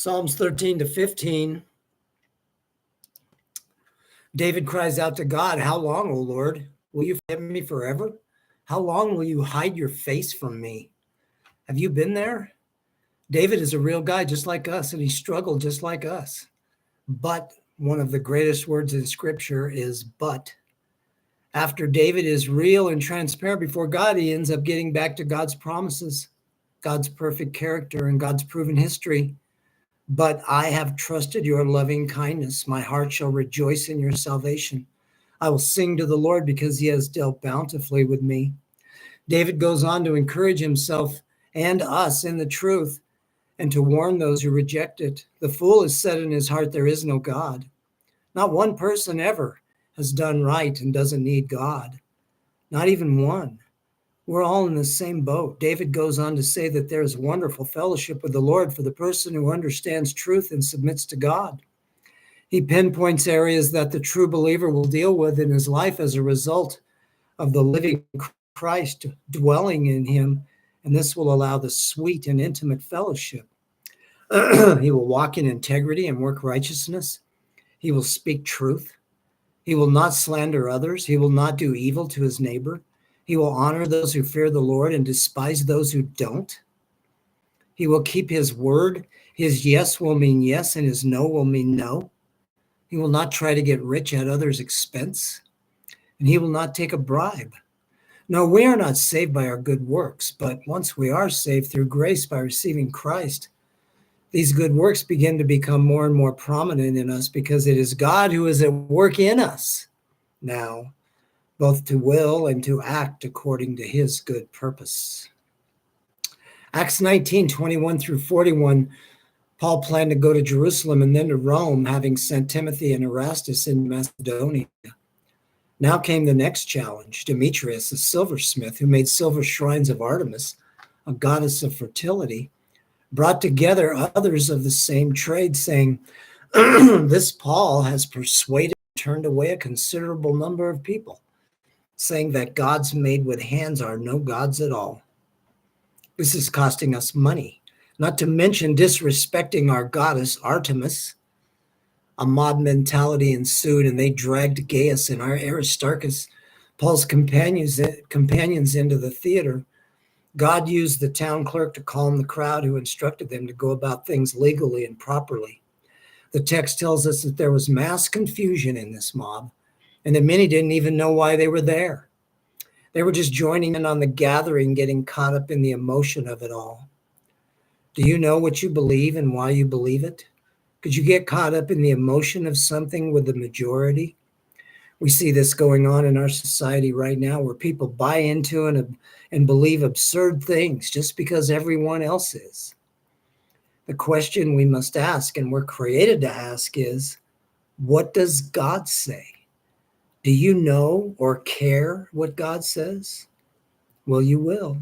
Psalms 13 to 15. David cries out to God, "How long, O Lord? Will you forget me forever? How long will you hide your face from me?" Have you been there? David is a real guy just like us, and he struggled just like us. But one of the greatest words in Scripture is but. After David is real and transparent before God, he ends up getting back to God's promises, God's perfect character, and God's proven history. But I have trusted your loving kindness. My heart shall rejoice in your salvation. I will sing to the Lord because he has dealt bountifully with me. David goes on to encourage himself and us in the truth and to warn those who reject it. The fool has said in his heart, there is no God. Not one person ever has done right and doesn't need God. Not even one. We're all in the same boat. David goes on to say that there is wonderful fellowship with the Lord for the person who understands truth and submits to God. He pinpoints areas that the true believer will deal with in his life as a result of the living Christ dwelling in him, and this will allow the sweet and intimate fellowship. He will walk in integrity and work righteousness. He will speak truth. He will not slander others. He will not do evil to his neighbor. He will honor those who fear the Lord and despise those who don't. He will keep his word. His yes will mean yes, and his no will mean no. He will not try to get rich at others' expense, and he will not take a bribe. No, we are not saved by our good works, but once we are saved through grace by receiving Christ, these good works begin to become more and more prominent in us because it is God who is at work in us now, both to will and to act according to his good purpose. Acts 19, 21 through 41, Paul planned to go to Jerusalem and then to Rome, having sent Timothy and Erastus in Macedonia. Now came the next challenge. Demetrius, a silversmith who made silver shrines of Artemis, a goddess of fertility, brought together others of the same trade, saying, "This Paul has persuaded and turned away a considerable number of people, saying that gods made with hands are no gods at all. This is costing us money, not to mention disrespecting our goddess Artemis." A mob mentality ensued, and they dragged Gaius and Aristarchus, Paul's companions, into the theater. God used the town clerk to calm the crowd, who instructed them to go about things legally and properly. The text tells us that there was mass confusion in this mob, and that many didn't even know why they were there. They were just joining in on the gathering, getting caught up in the emotion of it all. Do you know what you believe and why you believe it? Could you get caught up in the emotion of something with the majority? We see this going on in our society right now, where people buy into and believe absurd things just because everyone else is. The question we must ask, and we're created to ask, is, what does God say? Do you know or care what God says? Well, you will.